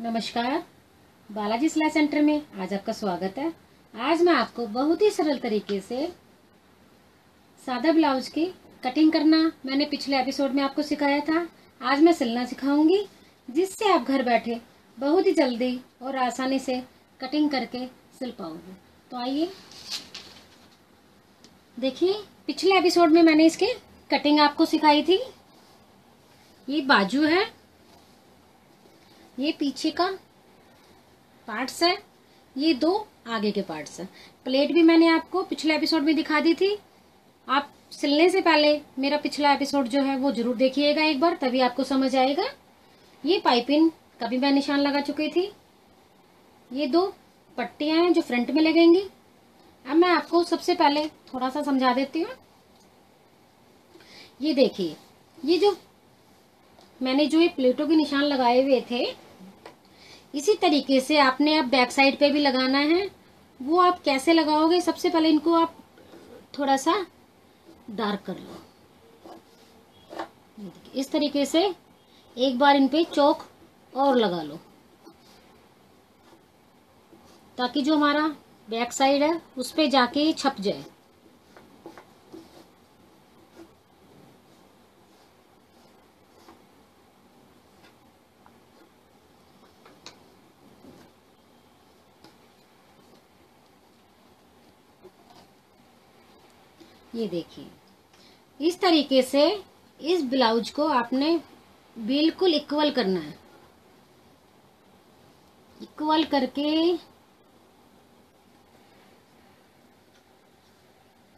नमस्कार। बालाजी सिलाई सेंटर में आज आपका स्वागत है। आज मैं आपको बहुत ही सरल तरीके से सादा ब्लाउज की कटिंग करना मैंने पिछले एपिसोड में आपको सिखाया था। आज मैं सिलना सिखाऊंगी, जिससे आप घर बैठे बहुत ही जल्दी और आसानी से कटिंग करके सिल पाओगे। तो आइए देखिए, पिछले एपिसोड में मैंने इसकी कटिंग आपको सिखाई थी। ये बाजू है, ये पीछे का पार्ट्स है, ये दो आगे के पार्ट्स है। प्लेट भी मैंने आपको पिछले एपिसोड में दिखा दी थी। आप सिलने से पहले मेरा पिछला एपिसोड जो है वो जरूर देखिएगा एक बार, तभी आपको समझ आएगा। ये पाइपिंग का भी मैं निशान लगा चुकी थी। ये दो पट्टियां हैं जो फ्रंट में लगेंगी। अब मैं आपको सबसे पहले थोड़ा सा समझा देती हूँ। ये देखिए, ये जो मैंने जो ये प्लेटों के निशान लगाए हुए थे, इसी तरीके से आपने अब बैक साइड पे भी लगाना है। वो आप कैसे लगाओगे? सबसे पहले इनको आप थोड़ा सा डार्क कर लो। इस तरीके से एक बार इन पे चौक और लगा लो, ताकि जो हमारा बैक साइड है उस पे जाके छप जाए। ये देखिए, इस तरीके से इस ब्लाउज को आपने बिल्कुल इक्वल करना है। इक्वल करके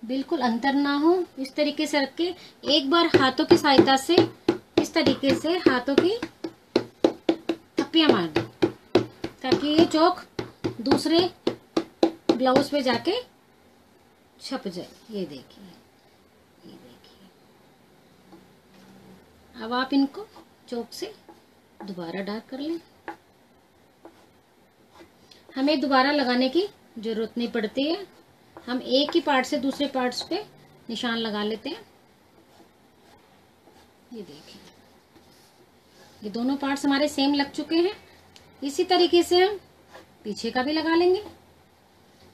बिल्कुल अंतर ना हो, इस तरीके से रख के एक बार हाथों की सहायता से इस तरीके से हाथों की थप्पियां मार दो, ताकि ये चौक दूसरे ब्लाउज पे जाके छप जाए। ये देखिए, ये देखिए। अब आप इनको चौक से दोबारा डार्क कर लें। हमें दोबारा लगाने की जरूरत नहीं पड़ती है, हम एक ही पार्ट से दूसरे पार्ट्स पे निशान लगा लेते हैं। ये देखिए, ये दोनों पार्ट्स हमारे सेम लग चुके हैं। इसी तरीके से हम पीछे का भी लगा लेंगे।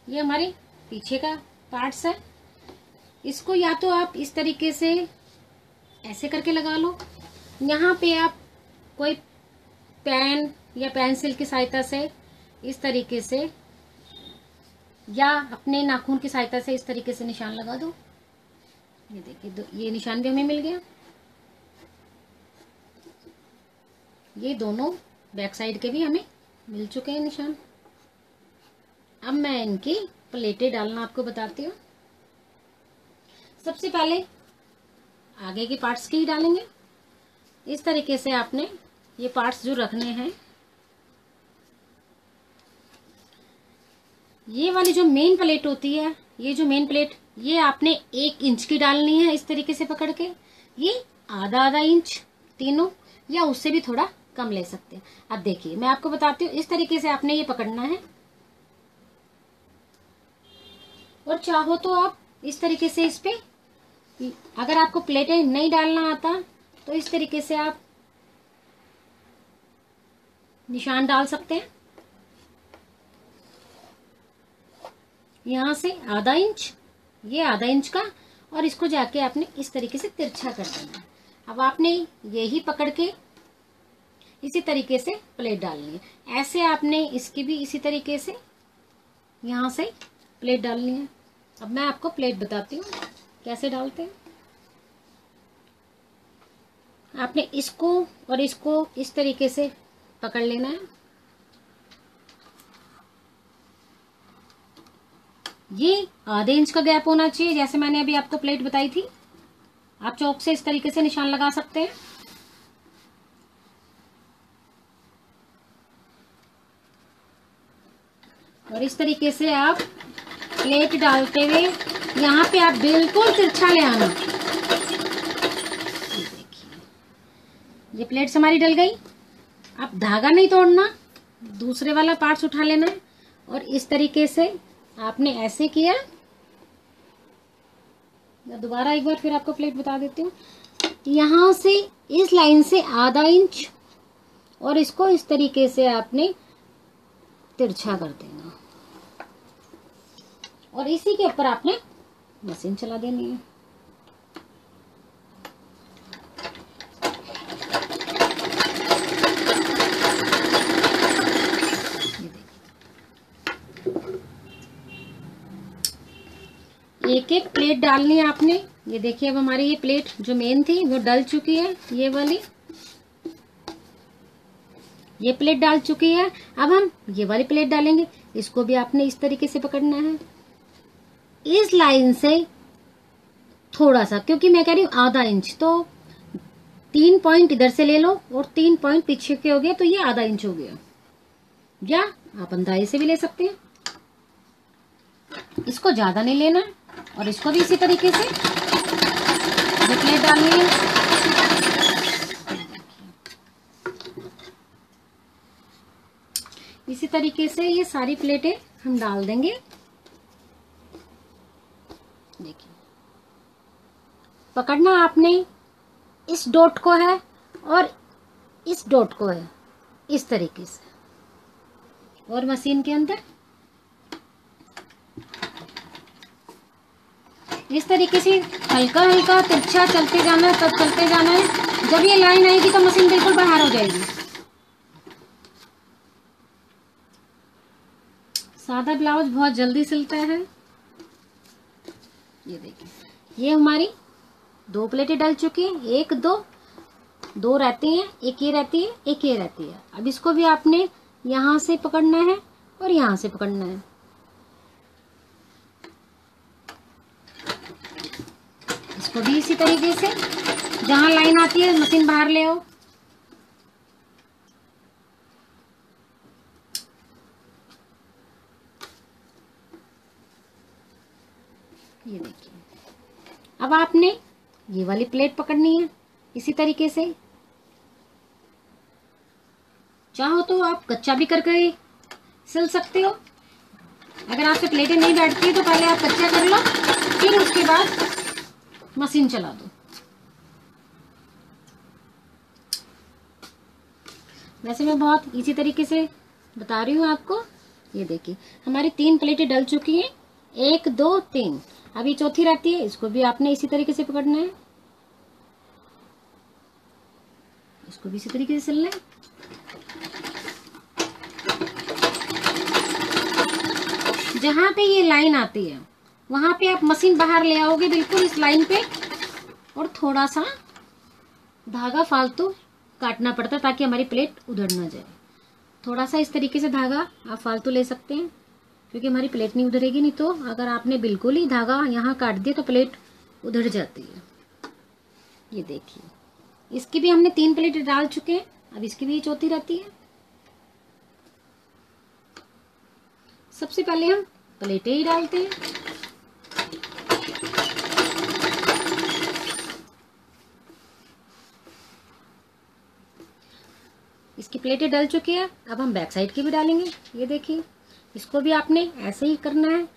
ये हमारे पीछे का पार्ट्स है। इसको या तो आप इस तरीके से ऐसे करके लगा लो, यहाँ पे आप कोई पेन या पेंसिल की सहायता से इस तरीके से, या अपने नाखून की सहायता से इस तरीके से निशान लगा दो। ये देखिए, ये निशान भी हमें मिल गया। ये दोनों बैक साइड के भी हमें मिल चुके हैं निशान। अब मैं इनकी प्लेटें डालना आपको बताती हूँ। सबसे पहले आगे के पार्ट्स की ही डालेंगे। इस तरीके से आपने ये पार्ट्स जो रखने हैं, ये वाली जो मेन प्लेट होती है, ये जो मेन प्लेट, ये आपने 1 इंच की डालनी है। इस तरीके से पकड़ के ये आधा इंच तीनों, या उससे भी थोड़ा कम ले सकते हैं। अब देखिए, मैं आपको बताती हूँ। इस तरीके से आपने ये पकड़ना है, और चाहो तो आप इस तरीके से इस पे, अगर आपको प्लेटें नहीं डालना आता तो इस तरीके से आप निशान डाल सकते हैं। यहां से आधा इंच, ये आधा इंच का, और इसको जाके आपने इस तरीके से तिरछा कर देना है। अब आपने यही पकड़ के इसी तरीके से प्लेट डालनी है। ऐसे आपने इसकी भी इसी तरीके से यहां से प्लेट डालनी है। अब मैं आपको प्लेट बताती हूँ कैसे डालते हैं। आपने इसको और इसको इस तरीके से पकड़ लेना है। ये आधे इंच का गैप होना चाहिए, जैसे मैंने अभी आपको प्लेट बताई थी। आप चौक से इस तरीके से निशान लगा सकते हैं। और इस तरीके से आप प्लेट डालते हुए यहाँ पे आप बिल्कुल तिरछा ले आना। ये देखिए, ये प्लेट्स हमारी डल गई। आप धागा नहीं तोड़ना, दूसरे वाला पार्ट्स उठा लेना है, और इस तरीके से आपने ऐसे किया। मैं दोबारा एक बार फिर आपको प्लेट बता देती हूँ। यहाँ से इस लाइन से आधा इंच और इसको इस तरीके से आपने तिरछा कर देना और इसी के ऊपर आपने मशीन चला देनी है। एक एक प्लेट डालनी है आपने। ये देखिए अब हमारी ये प्लेट जो मेन थी वो डल चुकी है, ये वाली ये प्लेट डाल चुकी है। अब हम ये वाली प्लेट डालेंगे, इसको भी आपने इस तरीके से पकड़ना है, इस लाइन से थोड़ा सा, क्योंकि मैं कह रही हूं आधा इंच, तो 3 पॉइंट इधर से ले लो और 3 पॉइंट पीछे के हो गए, तो ये आधा इंच हो गया, या आप अंदाजे से भी ले सकते हैं। इसको ज्यादा नहीं लेना और इसको भी इसी तरीके से प्लेट डालनी है। इसी तरीके से ये सारी प्लेटें हम डाल देंगे। देखिए पकड़ना आपने इस डॉट को है और इस डॉट को है, इस तरीके से, और मशीन के अंदर इस तरीके से हल्का हल्का तिरछा चलते जाना है, तब चलते जाना है। जब ये लाइन आएगी तो मशीन बिल्कुल बाहर हो जाएगी। सादा ब्लाउज बहुत जल्दी सिलता है। ये देखिए ये हमारी 2 प्लेटें डल चुकी हैं, 1 2 रहती हैं, एक ये रहती है, एक ये रहती है। अब इसको भी आपने यहां से पकड़ना है और यहां से पकड़ना है। इसको भी इसी तरीके से जहां लाइन आती है मशीन बाहर ले आओ। ये देखिए अब आपने ये वाली प्लेट पकड़नी है इसी तरीके से। चाहो तो आप कच्चा भी करके सिल सकते हो। अगर आपसे प्लेटें नहीं बैठती तो पहले आप कच्चा कर लो, फिर उसके बाद मशीन चला दो। वैसे मैं बहुत इसी तरीके से बता रही हूँ आपको। ये देखिए हमारी 3 प्लेटें डल चुकी हैं, 1 2 3, अभी चौथी रहती है। इसको भी आपने इसी तरीके से पकड़ना है, इसको भी इसी तरीके से सिलना है। जहां पे ये लाइन आती है वहां पे आप मशीन बाहर ले आओगे बिल्कुल इस लाइन पे, और थोड़ा सा धागा फालतू काटना पड़ता है ताकि हमारी प्लेट उधड़ ना जाए। थोड़ा सा इस तरीके से धागा आप फालतू ले सकते हैं, क्योंकि हमारी प्लेट नहीं उधरेगी। नहीं तो अगर आपने बिल्कुल ही धागा यहाँ काट दिया तो प्लेट उधड़ जाती है। ये देखिए इसकी भी हमने 3 प्लेट डाल चुके हैं, अब इसकी भी चौथी रहती है। सबसे पहले हम प्लेटें ही डालते हैं। इसकी प्लेटें डल चुकी है, अब हम बैक साइड की भी डालेंगे। ये देखिए इसको भी आपने ऐसे ही करना है।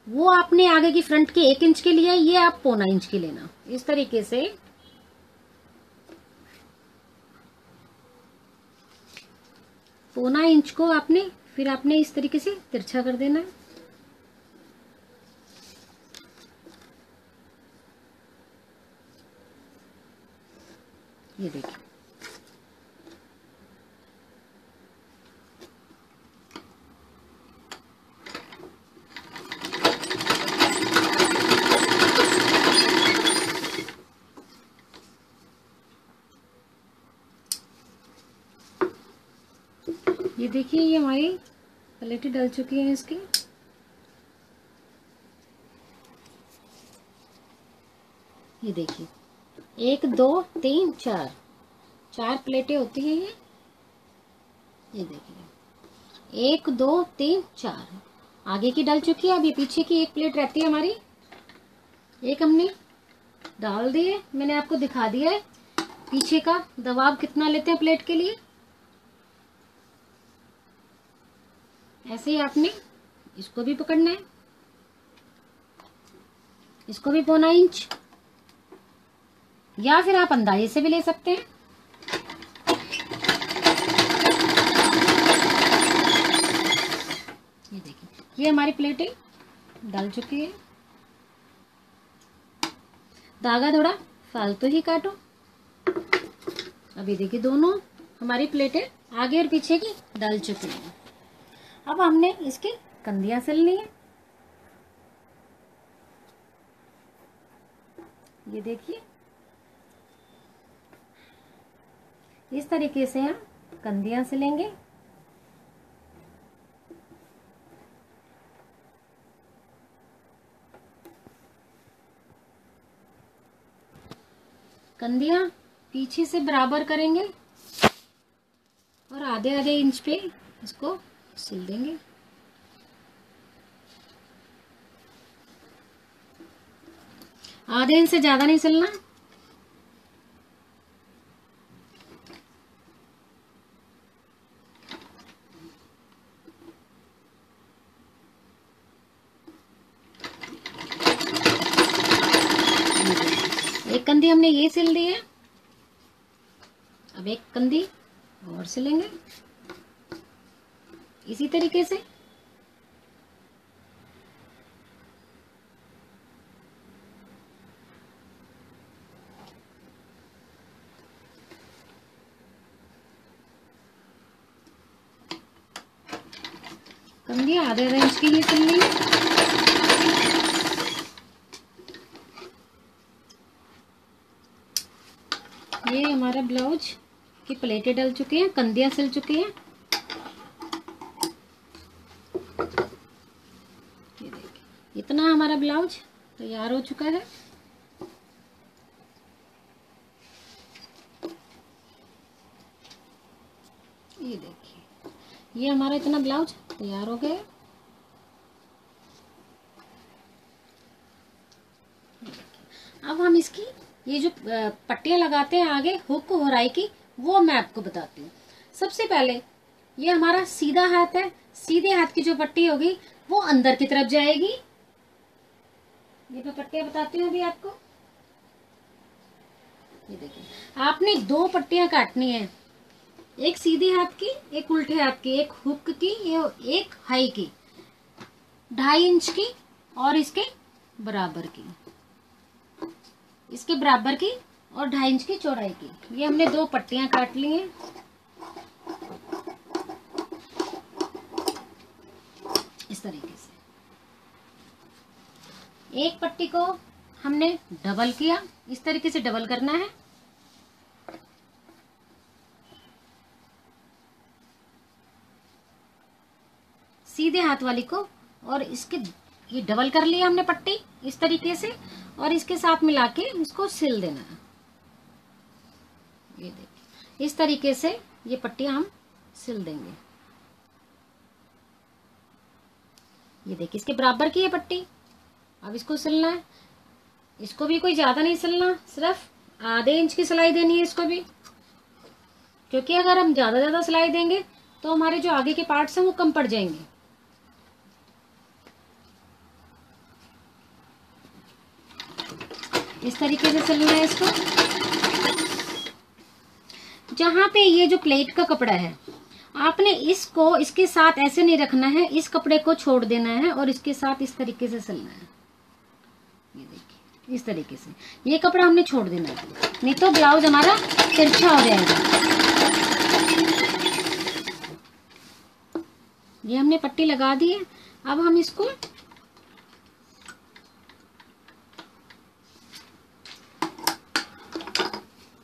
वो आपने आगे की फ्रंट के 1 इंच के लिए, ये आप 1.25 इंच की लेना। इस तरीके से पौना इंच को आपने फिर आपने इस तरीके से तिरछा कर देना है। ये देखिए ये देखिए ये हमारी प्लेटें डल चुकी हैं इसकी। ये देखिए 1 2 3 4 प्लेटें होती हैं ये देखिए 1 2 3 4 आगे की डल चुकी है। अब ये पीछे की 1 प्लेट रहती है हमारी, एक हमने डाल दी है। मैंने आपको दिखा दिया है पीछे का दबाव कितना लेते हैं प्लेट के लिए। ऐसे ही आपने इसको भी पकड़ना है, इसको भी 1.25 इंच, या फिर आप अंदाजे से भी ले सकते हैं। ये हमारी प्लेटें डल चुकी है। धागा थोड़ा फालतू ही काटो। अभी देखिए दोनों हमारी प्लेटें आगे और पीछे की डल चुकी हैं। अब हमने इसकी कंदियां सिलनी है। ये देखिए इस तरीके से हम कंदियां सिलेंगे। कंदियां पीछे से बराबर करेंगे और आधे आधे इंच पे इसको सिल देंगे। आधे इंच से ज्यादा नहीं सिलना। एक कंदी हमने ये सिल दी है। अब एक कंदी और सिलेंगे इसी तरीके से। कंदी आधे आधे इंच की ही सिलनी है। ये हमारा ब्लाउज की प्लेटें डल चुकी हैं, कंदियां सिल चुकी हैं। ये देखिए इतना हमारा ब्लाउज तैयार हो चुका है। ये देखिए ये हमारा इतना ब्लाउज तैयार हो गया। अब हम इसकी ये जो पट्टियां लगाते हैं आगे हुक होराई की, वो मैं आपको बताती हूँ। सबसे पहले ये हमारा सीधा हाथ है। सीधे हाथ की जो पट्टी होगी वो अंदर की तरफ जाएगी। ये मैं पट्टियां बताती हूँ अभी आपको। ये देखिए आपने दो पट्टियां काटनी है, एक सीधे हाथ की, एक उल्टे हाथ की, एक हुक की, एक हाई की, 2.5 इंच की और इसके बराबर की, इसके बराबर की और 2.5 इंच की चौड़ाई की। ये हमने दो पट्टियां काट ली हैं। इस तरीके से एक पट्टी को हमने डबल किया। इस तरीके से डबल करना है। सीधे हाथ वाली को और इसके ये डबल कर लिया हमने पट्टी इस तरीके से, और इसके साथ मिला के इसको सिल देना है। ये देखिए इस तरीके से ये पट्टियां हम सिल देंगे। ये देखिए इसके बराबर की ये पट्टी। अब इसको सिलना है। इसको भी कोई ज्यादा नहीं सिलना, सिर्फ आधे इंच की सिलाई देनी है इसको भी, क्योंकि अगर हम ज्यादा सिलाई देंगे तो हमारे जो आगे के पार्ट्स हैं वो कम पड़ जाएंगे। इस तरीके से सिलना है इसको। जहां पे ये जो प्लेट का कपड़ा है, आपने इसको इसके साथ ऐसे नहीं रखना है, इस कपड़े को छोड़ देना है और इसके साथ इस तरीके से सिलना है। ये देखिए इस तरीके से ये कपड़ा हमने छोड़ देना है, नहीं तो ब्लाउज हमारा तिरछा हो जाएगा। ये हमने पट्टी लगा दी है। अब हम इसको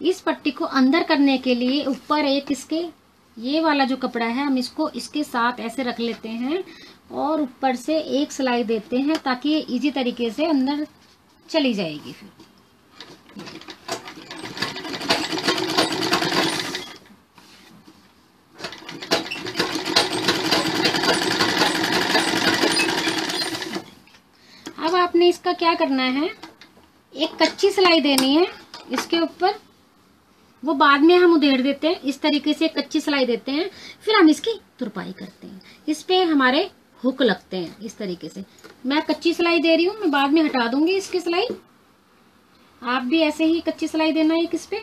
इस पट्टी को अंदर करने के लिए ऊपर एक इसके ये वाला जो कपड़ा है हम इसको इसके साथ ऐसे रख लेते हैं और ऊपर से एक सिलाई देते हैं ताकि ये इजी तरीके से अंदर चली जाएगी। फिर अब आपने इसका क्या करना है, एक कच्ची सिलाई देनी है इसके ऊपर, वो बाद में हम उधेड़ देते हैं। इस तरीके से कच्ची सिलाई देते हैं, फिर हम इसकी तुरपाई करते हैं। इस पे हमारे हुक लगते हैं। इस तरीके से मैं कच्ची सिलाई दे रही हूँ, मैं बाद में हटा दूंगी इसकी सिलाई। आप भी ऐसे ही कच्ची सिलाई देना है इस पे।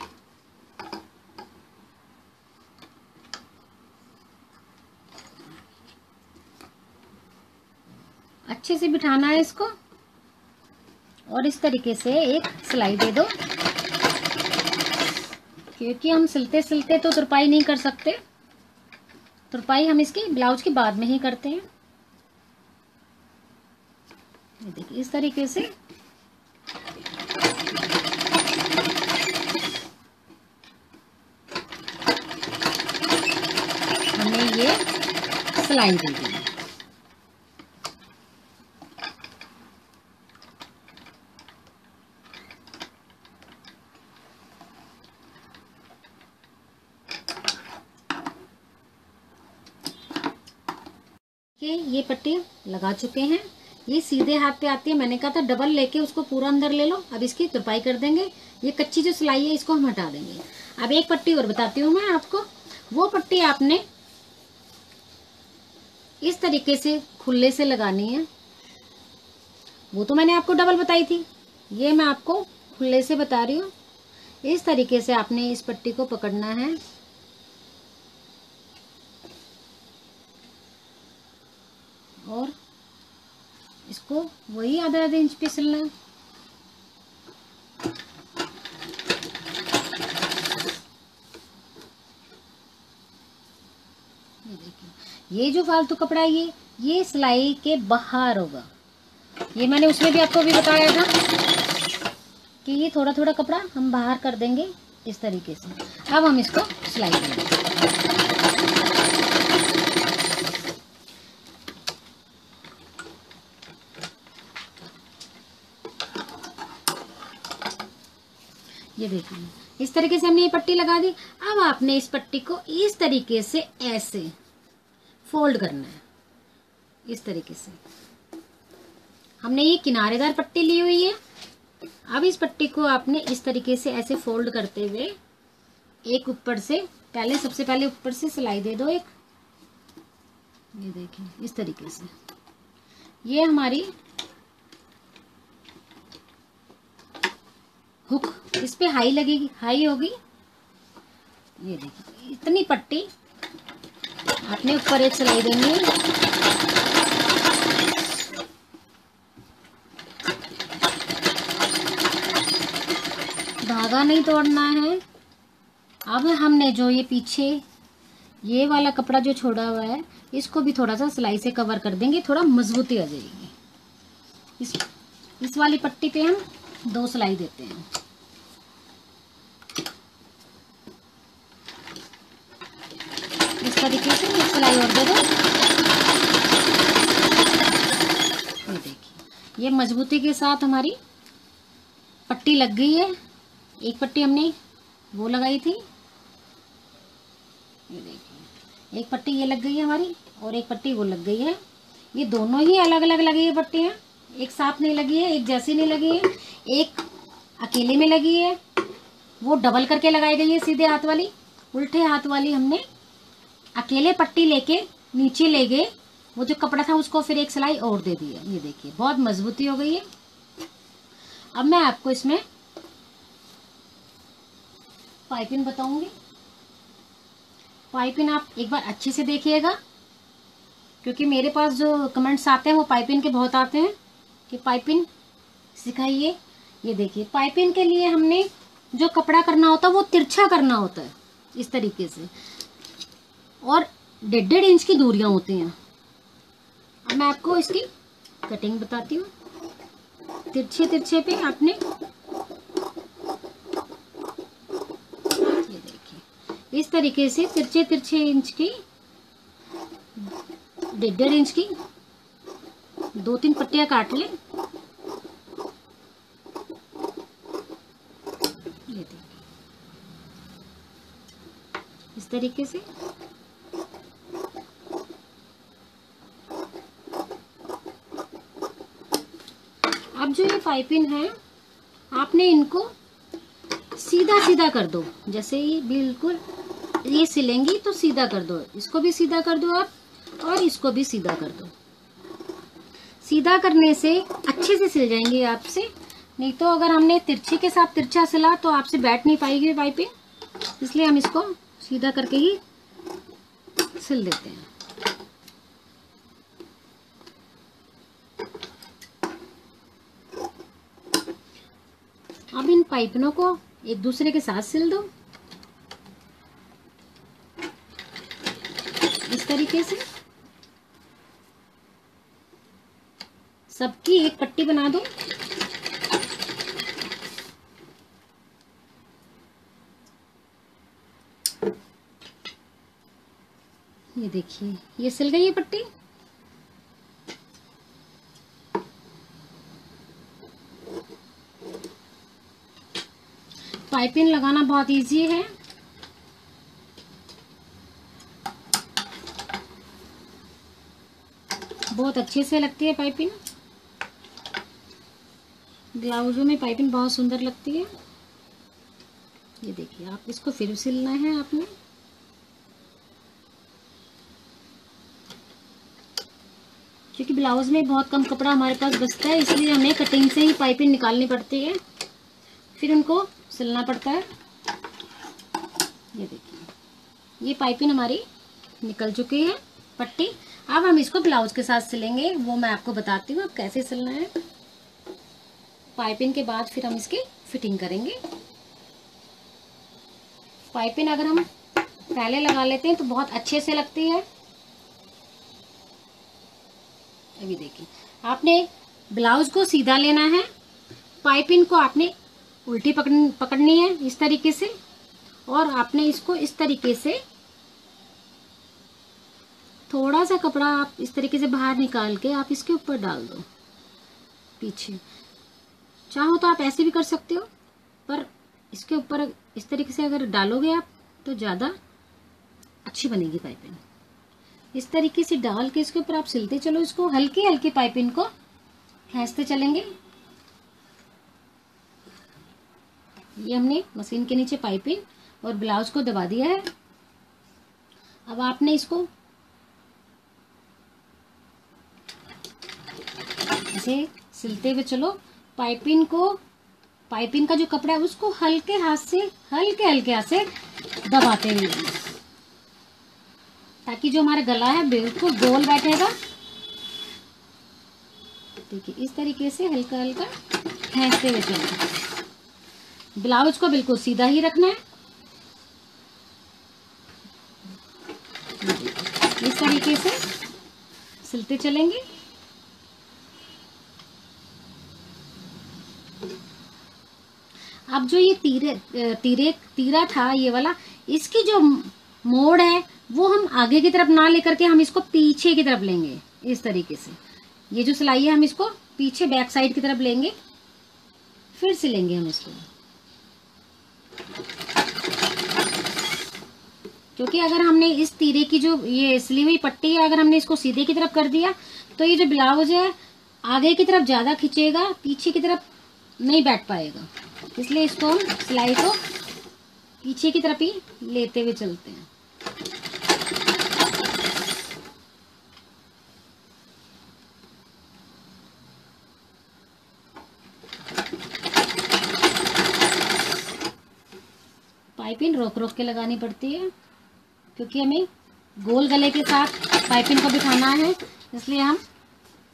अच्छे से बिठाना है इसको और इस तरीके से एक सिलाई दे दो, क्योंकि हम सिलते सिलते तो तुरपाई नहीं कर सकते। तुरपाई हम इसकी ब्लाउज के बाद में ही करते हैं। ये देखिए इस तरीके से हमने ये सिलाई दे दी। ये पट्टी लगा चुके हैं। ये सीधे हाथ पे आती है, मैंने कहा था डबल लेके उसको पूरा अंदर ले लो। अब इसकी तुरपाई कर देंगे। ये कच्ची जो सिलाई है इसको हम हटा देंगे। अब एक पट्टी और बताती हूँ मैं आपको। वो पट्टी आपने इस तरीके से खुले से लगानी है। वो तो मैंने आपको डबल बताई थी, ये मैं आपको खुले से बता रही हूँ। इस तरीके से आपने इस पट्टी को पकड़ना है और इसको वही आधा आधा इंच पे सिलना है। ये देखिए, ये जो फालतू कपड़ा है ये सिलाई के बाहर होगा। ये मैंने उसमें भी आपको भी बताया था कि ये थोड़ा थोड़ा कपड़ा हम बाहर कर देंगे इस तरीके से। अब हम इसको सिलाई देंगे। ये देखिए इस तरीके से हमने ये पट्टी लगा दी। अब आपने इस पट्टी को इस तरीके से ऐसे फोल्ड करना है। इस तरीके से हमने ये किनारेदार पट्टी ली हुई है। अब इस पट्टी को आपने इस तरीके से ऐसे फोल्ड करते हुए एक ऊपर से सबसे पहले ऊपर से सिलाई दे दो एक। ये देखिए इस तरीके से ये हमारी हुक इस पे हाई लगेगी, हाई होगी। ये देखिए इतनी पट्टी आपने ऊपर एक सिलाई देनी है। धागा नहीं तोड़ना है। अब हमने जो ये पीछे ये वाला कपड़ा जो छोड़ा हुआ है इसको भी थोड़ा सा सिलाई से कवर कर देंगे, थोड़ा मजबूती आ जाएगी। इस वाली पट्टी पे हम 2 सिलाई देते हैं। इस तरीके से एक सिलाई और दे दो। ये देखिए ये मजबूती के साथ हमारी पट्टी लग गई है। एक पट्टी हमने वो लगाई थी। ये देखिए एक पट्टी ये लग गई है हमारी और एक पट्टी वो लग गई है। ये दोनों ही अलग अलग लगी है पट्टियां, एक साथ नहीं लगी है, एक जैसी नहीं लगी है। एक अकेले में लगी है, वो डबल करके लगाई गई है सीधे हाथ वाली। उल्टे हाथ वाली हमने अकेले पट्टी लेके नीचे ले गए, वो जो कपड़ा था उसको फिर एक सिलाई और दे दी है। ये देखिए बहुत मजबूती हो गई है। अब मैं आपको इसमें पाइपिंग बताऊंगी। पाइपिंग आप एक बार अच्छे से देखिएगा, क्योंकि मेरे पास जो कमेंट्स आते हैं वो पाइपिंग के बहुत आते हैं कि पाइपिंग सिखाइए। ये देखिए पाइपिंग के लिए हमने जो कपड़ा करना होता है वो तिरछा करना होता है इस तरीके से, और 1.5 इंच की दूरियां होती हैं। अब मैं आपको इसकी कटिंग बताती हूँ। तिरछे तिरछे पे आपने ये देखिए इस तरीके से तिरछे तिरछे इंच की 1.5 इंच की 2-3 पट्टियां काट लें। ये देखिए इस तरीके से अब जो ये पाइपिंग है आपने इनको सीधा सीधा कर दो। जैसे ये बिल्कुल ये सिलेंगी तो सीधा कर दो, इसको भी सीधा कर दो आप और इसको भी सीधा कर दो। सीधा करने से अच्छे से सिल जाएंगे आपसे। नहीं तो अगर हमने तिरछे के साथ तिरछा सिला तो आपसे बैठ नहीं पाएगी पाइपिंग, इसलिए हम इसको सीधा करके ही सिल देते हैं। अब इन पाइपिनों को एक दूसरे के साथ सिल दो इस तरीके से। सबकी एक पट्टी बना दो। ये देखिए, ये सिल गई है पट्टी। पाइपिंग लगाना बहुत इजी है। बहुत अच्छे से लगती है पाइपिंग। ब्लाउजों में पाइपिंग बहुत सुंदर लगती है। ये देखिए, आप इसको फिर सिलना है आपने। क्योंकि ब्लाउज में बहुत कम कपड़ा हमारे पास बचता है, इसलिए हमें कटिंग से ही पाइपिंग निकालनी पड़ती है, फिर उनको सिलना पड़ता है। ये देखिए, ये पाइपिंग हमारी निकल चुकी है पट्टी। अब हम इसको ब्लाउज के साथ सिलेंगे, वो मैं आपको बताती हूँ अब कैसे सिलना है। पाइपिंग के बाद फिर हम इसकी फिटिंग करेंगे। पाइपिंग अगर हम पहले लगा लेते हैं तो बहुत अच्छे से लगती है। अभी देखिए, आपने ब्लाउज को सीधा लेना है, पाइपिंग को आपने उल्टी पकड़नी है इस तरीके से, और आपने इसको इस तरीके से थोड़ा सा कपड़ा आप इस तरीके से बाहर निकाल के आप इसके ऊपर डाल दो पीछे। चाहो तो आप ऐसे भी कर सकते हो, पर इसके ऊपर इस तरीके से अगर डालोगे आप तो ज़्यादा अच्छी बनेगी पाइपिंग। इस तरीके से डाल के इसके ऊपर आप सिलते चलो, इसको हल्की हल्की पाइपिंग को खींचते चलेंगे। ये हमने मशीन के नीचे पाइपिंग और ब्लाउज को दबा दिया है। अब आपने इसको ऐसे सिलते हुए चलो, पाइपिंग का जो कपड़ा है उसको हल्के हाथ से दबाते हुए, ताकि जो हमारा गला है बिल्कुल गोल बैठेगा। देखिए, इस तरीके से हल्का हल्का खींचते हुए चलो। ब्लाउज को बिल्कुल सीधा ही रखना है। इस तरीके से सिलते चलेंगे। अब जो ये तीरा था ये वाला, इसकी जो मोड़ है वो हम आगे की तरफ ना लेकर के हम इसको पीछे की तरफ लेंगे। इस तरीके से ये जो सिलाई है हम इसको पीछे बैक साइड की तरफ लेंगे, फिर सिलेंगे हम इसको। क्योंकि अगर हमने इस तीरे की जो ये सिली हुई पट्टी है, अगर हमने इसको सीधे की तरफ कर दिया तो ये जो ब्लाउज है आगे की तरफ ज्यादा खिंचेगा, पीछे की तरफ नहीं बैठ पाएगा। इसलिए इसको हम सिलाई को पीछे की तरफ ही लेते हुए चलते हैं। पाइपिंग रोक रोक के लगानी पड़ती है, क्योंकि हमें गोल गले के साथ पाइपिंग को बिठाना है, इसलिए हम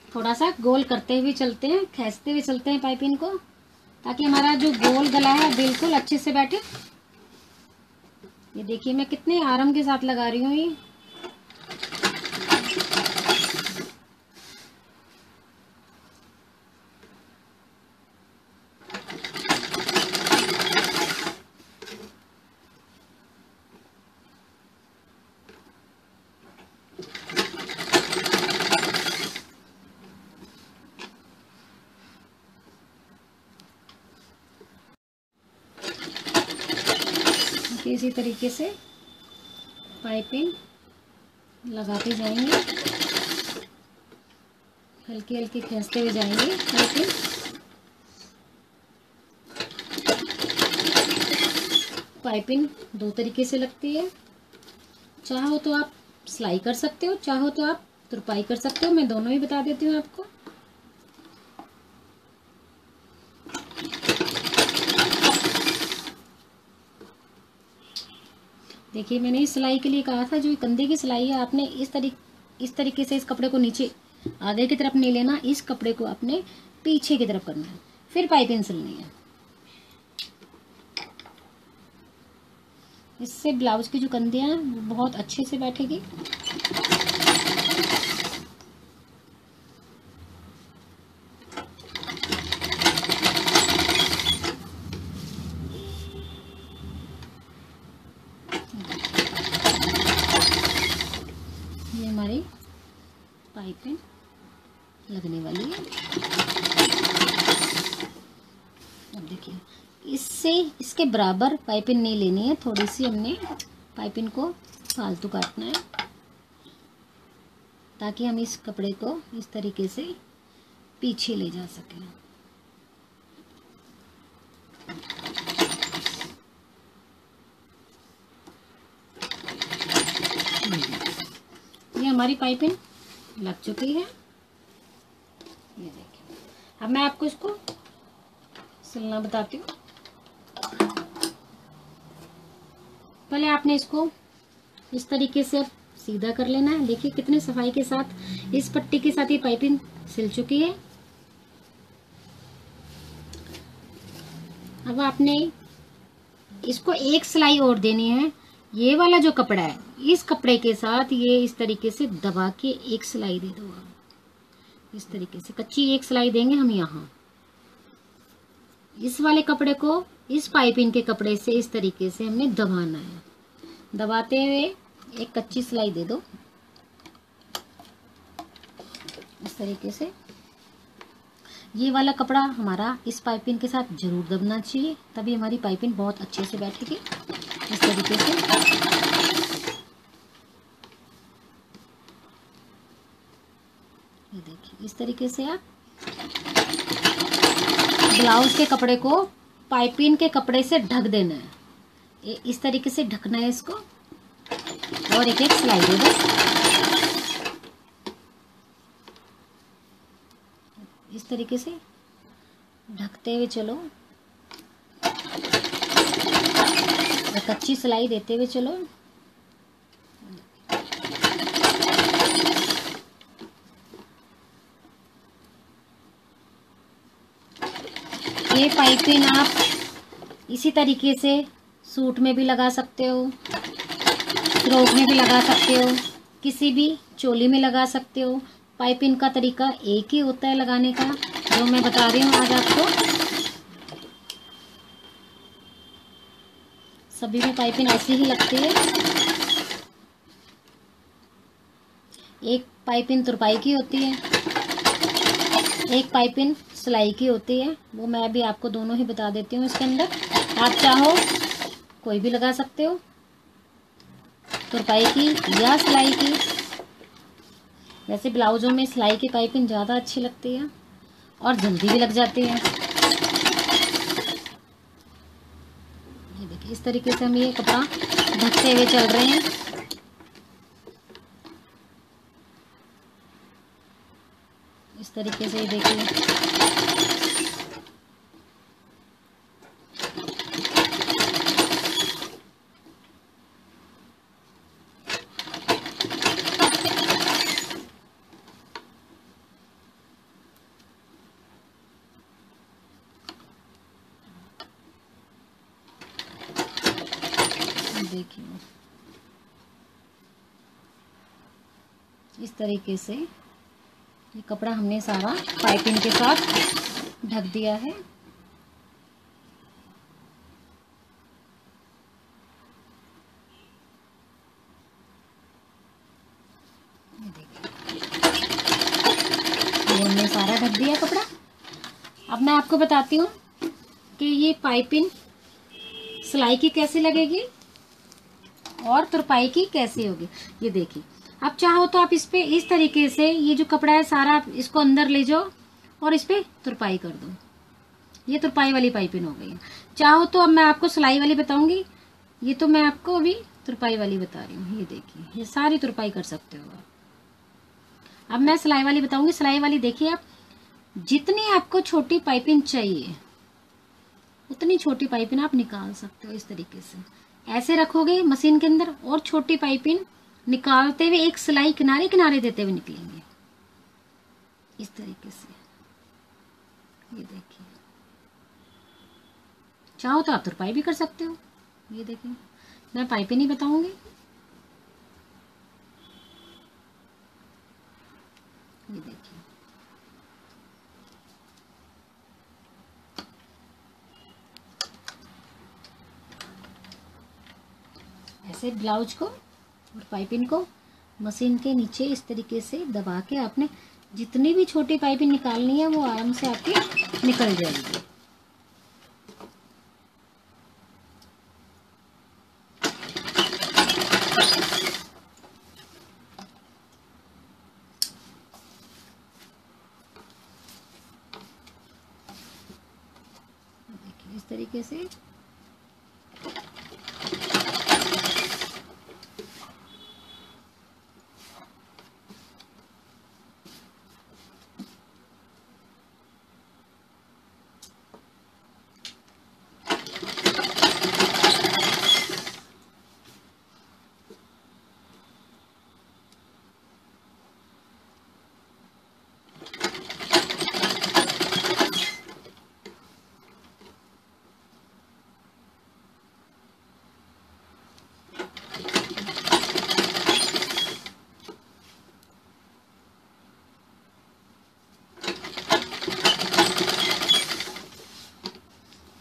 थोड़ा सा गोल करते हुए चलते हैं, खींचते हुए चलते हैं पाइपिंग को, ताकि हमारा जो गोल गला है बिल्कुल अच्छे से बैठे। ये देखिए, मैं कितने आराम के साथ लगा रही हूँ ये। इसी तरीके से पाइपिंग लगाते जाएंगे, हल्की हल्की खींचते हुए जाएंगे पाइपिंग। पाइपिंग दो तरीके से लगती है, चाहो तो आप सिलाई कर सकते हो, चाहो तो आप तुरपाई कर सकते हो। मैं दोनों ही बता देती हूँ आपको। देखिए, मैंने इस सिलाई के लिए कहा था, जो कंधे की सिलाई है आपने इस तरीके से इस कपड़े को नीचे आगे की तरफ नहीं लेना, इस कपड़े को अपने पीछे की तरफ करना है, फिर पाइपिंग सिलनी है। इससे ब्लाउज की जो कंधियाँ हैं वो बहुत अच्छे से बैठेगी। ये हमारी पाइपिंग लगने वाली है। अब देखिए, इससे इसके बराबर पाइपिंग नहीं लेनी है, थोड़ी सी हमने पाइपिंग को फालतू काटना है, ताकि हम इस कपड़े को इस तरीके से पीछे ले जा सकें। ये हमारी पाइपिंग लग चुकी है। ये देखिए, अब मैं आपको इसको सिलना बताती हूँ। पहले आपने इसको इस तरीके से सीधा कर लेना है। देखिए कितने सफाई के साथ इस पट्टी के साथ ये पाइपिंग सिल चुकी है। अब आपने इसको एक सिलाई और देनी है। ये वाला जो कपड़ा है, इस कपड़े के साथ ये इस तरीके से दबा के एक सिलाई दे दो। इस तरीके से कच्ची एक सिलाई देंगे हम यहाँ। इस वाले कपड़े को इस पाइपिंग के कपड़े से इस तरीके से हमने दबाना है। दबाते हुए एक कच्ची सिलाई दे दो इस तरीके से। ये वाला कपड़ा हमारा इस पाइपिंग के साथ जरूर दबना चाहिए, तभी हमारी पाइपिंग बहुत अच्छे से बैठेगी। इस तरीके से ये देखिए, इस तरीके से आप ब्लाउज के कपड़े को पाइपिंग के कपड़े से ढक देना है। इस तरीके से ढकना है इसको, और एक एक सिलाई दे दो। इस तरीके से ढकते हुए चलो, कच्ची सिलाई देते हुए चलो। ये पाइपिंग आप इसी तरीके से सूट में भी लगा सकते हो, फ्रॉक में भी लगा सकते हो, किसी भी चोली में लगा सकते हो। पाइपिंग का तरीका एक ही होता है लगाने का, जो मैं बता रही हूँ आज आपको। सभी में पाइपिंग ऐसी ही लगती है। एक पाइपिंग तुरपाई की होती है, एक पाइपिंग सिलाई की होती है। वो मैं भी आपको दोनों ही बता देती हूँ। इसके अंदर आप चाहो कोई भी लगा सकते हो, तुरपाई की या सिलाई की। वैसे ब्लाउजों में सिलाई की पाइपिंग ज़्यादा अच्छी लगती है और जल्दी भी लग जाती है। ये देखिए, इस तरीके से हम ये कपड़ा ढकते हुए चल रहे हैं। इस तरीके से देखिए, देखिए इस तरीके से ये कपड़ा हमने सारा पाइपिंग के साथ ढक दिया है। ये देखिए, ये हमने सारा ढक दिया कपड़ा। अब मैं आपको बताती हूँ कि ये पाइपिंग सिलाई की कैसे लगेगी और तुरपाई की कैसे होगी। ये देखिए, आप चाहो तो आप इस पे इस तरीके से ये जो कपड़ा है सारा इसको अंदर ले जाओ और इस पे तुरपाई कर दो। ये तुरपाई वाली पाइपिंग हो गई है। चाहो तो अब मैं आपको सिलाई वाली बताऊंगी। ये तो मैं आपको अभी तुरपाई वाली बता रही हूँ। ये देखिए, ये सारी तुरपाई कर सकते हो आप। अब मैं सिलाई वाली बताऊंगी। सिलाई वाली देखिए, आप जितनी आपको छोटी पाइपिंग चाहिए उतनी छोटी पाइपिंग आप निकाल सकते हो। इस तरीके से ऐसे रखोगे मशीन के अंदर और छोटी पाइपिंग निकालते हुए एक सिलाई किनारे किनारे देते हुए निकलेंगे इस तरीके से। ये देखिए, चाहो तो आप तुरपाई भी कर सकते हो। ये देखिए, मैं पाइपिंग नहीं बताऊंगी। ये देखिए, ऐसे ब्लाउज को और पाइपिंग को मशीन के नीचे इस तरीके से दबा के आपने जितनी भी छोटी पाइपिंग निकालनी है वो आराम से आपकी निकल जाएगी। देखिए इस तरीके से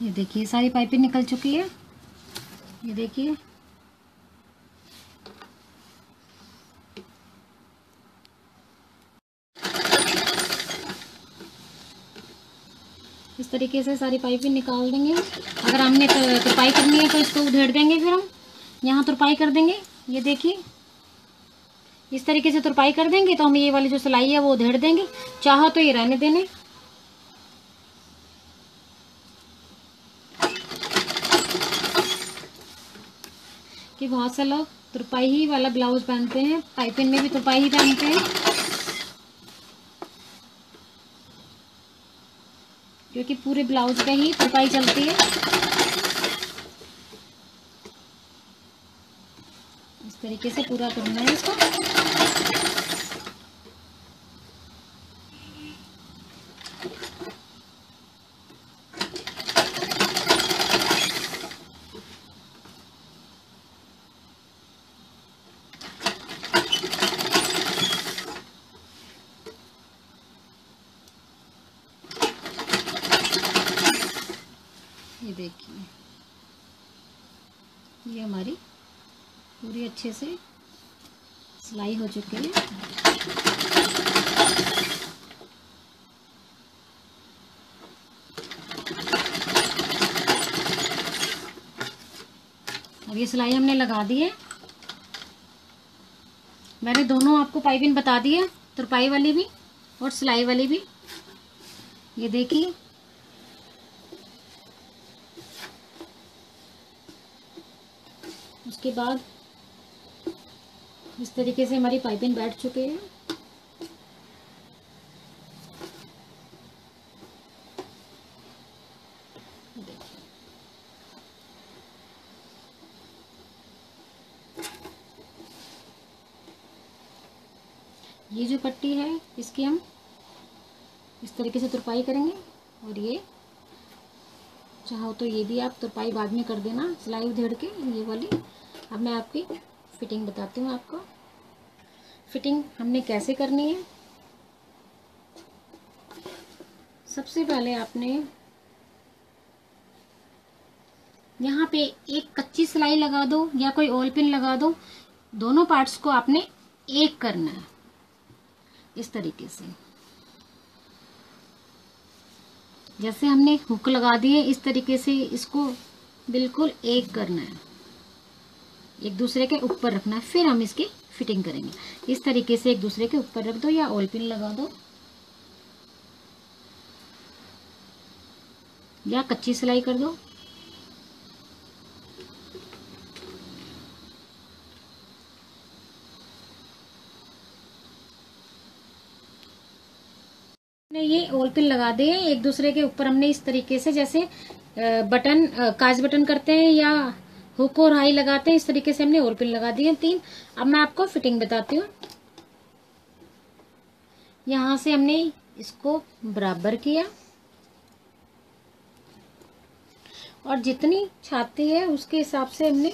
ये देखिए सारी पाइपें निकल चुकी है। ये देखिए इस तरीके से सारी पाइपें निकाल देंगे। अगर हमने तुरपाई करनी है तो इसको उधेड़ देंगे, फिर हम यहाँ तुरपाई कर देंगे। ये देखिए इस तरीके से तुरपाई कर देंगे तो हम ये वाली जो सिलाई है वो उधेड़ देंगे, चाहो तो ये रहने देने। कि बहुत से लोग तुरपाई ही वाला ब्लाउज पहनते हैं, पाइपिंग में भी तुरपाई ही पहनते हैं, क्योंकि पूरे ब्लाउज पे ही तुरपाई चलती है। इस तरीके से पूरा करना है इसको। ये देखिए ये हमारी पूरी अच्छे से सिलाई हो चुकी है। अब ये सिलाई हमने लगा दी है। मैंने दोनों आपको पाइपिंग बता दी है, तुरपाई वाली भी और सिलाई वाली भी। ये देखिए उसके बाद इस तरीके से हमारी पाइपिंग बैठ चुकी है। देखिए ये जो पट्टी है इसकी हम इस तरीके से तुरपाई करेंगे, और ये चाहो तो ये भी आप तुरपाई बाद में कर देना सिलाई उधेड़ के, ये वाली। अब मैं आपकी फिटिंग बताती हूँ आपको। फिटिंग हमने कैसे करनी है। सबसे पहले आपने यहाँ पे एक कच्ची सिलाई लगा दो या कोई ऑल पिन लगा दो, दोनों पार्ट्स को आपने एक करना है इस तरीके से। जैसे हमने हुक लगा दिए इस तरीके से इसको बिल्कुल एक करना है, एक दूसरे के ऊपर रखना है, फिर हम इसकी फिटिंग करेंगे। इस तरीके से एक दूसरे के ऊपर रख दो या ऑल पिन लगा दो या कच्ची सिलाई कर दो। ये ऑल पिन लगा दिए एक दूसरे के ऊपर हमने इस तरीके से, जैसे बटन काज बटन करते हैं या हुक और हाई लगाते हैं, इस तरीके से हमने ऑल पिन लगा दिए 3। अब मैं आपको फिटिंग बताती हूँ। यहां से हमने इसको बराबर किया और जितनी छाती है उसके हिसाब से हमने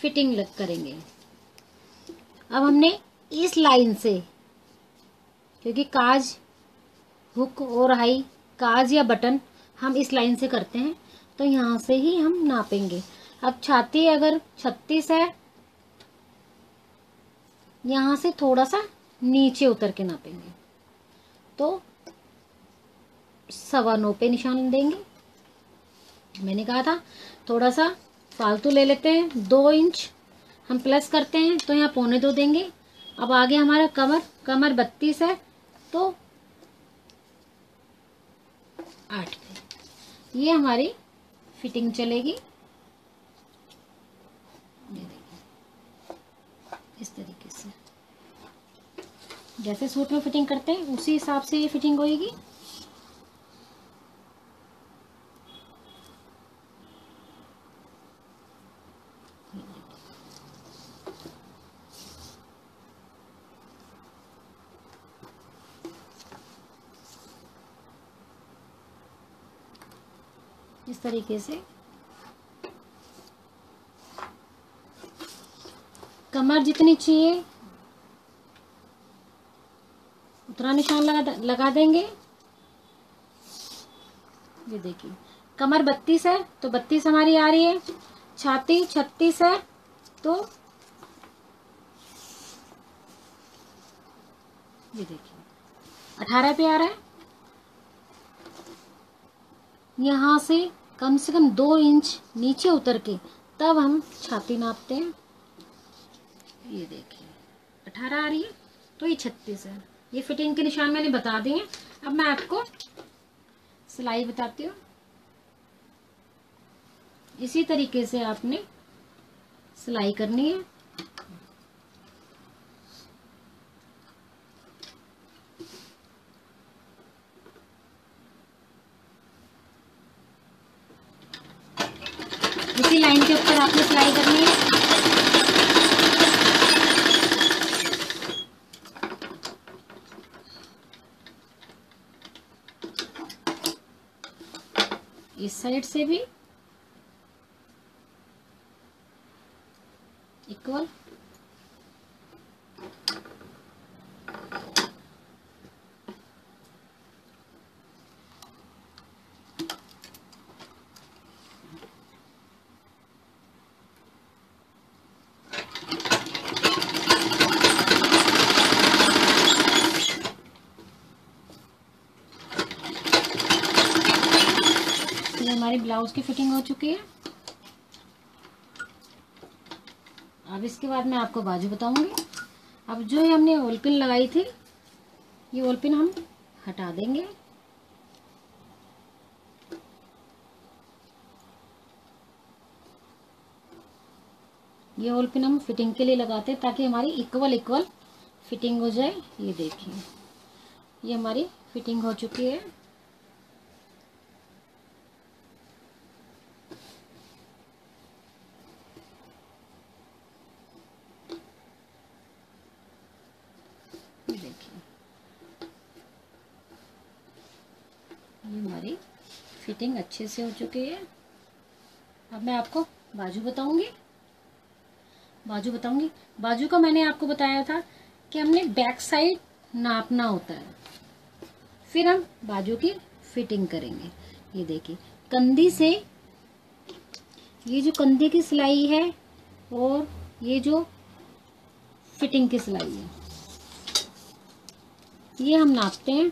फिटिंग लग करेंगे। अब हमने इस लाइन से, क्योंकि काज, हुक और हाई, काज या बटन हम इस लाइन से करते हैं, तो यहाँ से ही हम नापेंगे। अब छाती अगर 36 है, यहाँ से थोड़ा सा नीचे उतर के नापेंगे, तो 9.25 पे निशान देंगे। मैंने कहा था थोड़ा सा फालतू ले लेते हैं, 2 इंच हम प्लस करते हैं, तो यहाँ 2.25 देंगे। अब आगे हमारा कमर 32 है, तो 8 पे ये हमारी फिटिंग चलेगी। ये देखिए इस तरीके से, जैसे सूट में फिटिंग करते हैं उसी हिसाब से ये फिटिंग होगी। इस तरीके से कमर जितनी चाहिए उतना निशान लगा देंगे। ये देखिए कमर 32 है तो 32 हमारी आ रही है, छाती 36 है तो ये देखिए 18 पे आ रहा है। यहाँ से कम 2 इंच नीचे उतर के तब हम छाती नापते हैं। ये देखिए 18 आ रही है तो ये 36 है। ये फिटिंग के निशान मैंने बता दिए हैं। अब मैं आपको सिलाई बताती हूँ। इसी तरीके से आपने सिलाई करनी है। इसी लाइन के ऊपर आपने सिलाई करनी है। इस साइड से भी इक्वल। हमारी ब्लाउज की फिटिंग हो चुकी है। अब इसके बाद मैं आपको बाजू बताऊंगी। अब जो है हमने वॉल पिन लगाई थी, ये वॉल पिन हम हटा देंगे। ये वॉल पिन हम फिटिंग के लिए लगाते हैं ताकि हमारी इक्वल फिटिंग हो जाए। ये देखिए ये हमारी फिटिंग हो चुकी है। ये हमारी फिटिंग अच्छे से हो चुकी है। अब मैं आपको बाजू बताऊंगी। बाजू का मैंने आपको बताया था कि हमने बैक साइड नापना होता है, फिर हम बाजू की फिटिंग करेंगे। ये देखिए कंधी से, ये जो कंधे की सिलाई है और ये जो फिटिंग की सिलाई है, ये हम नापते हैं।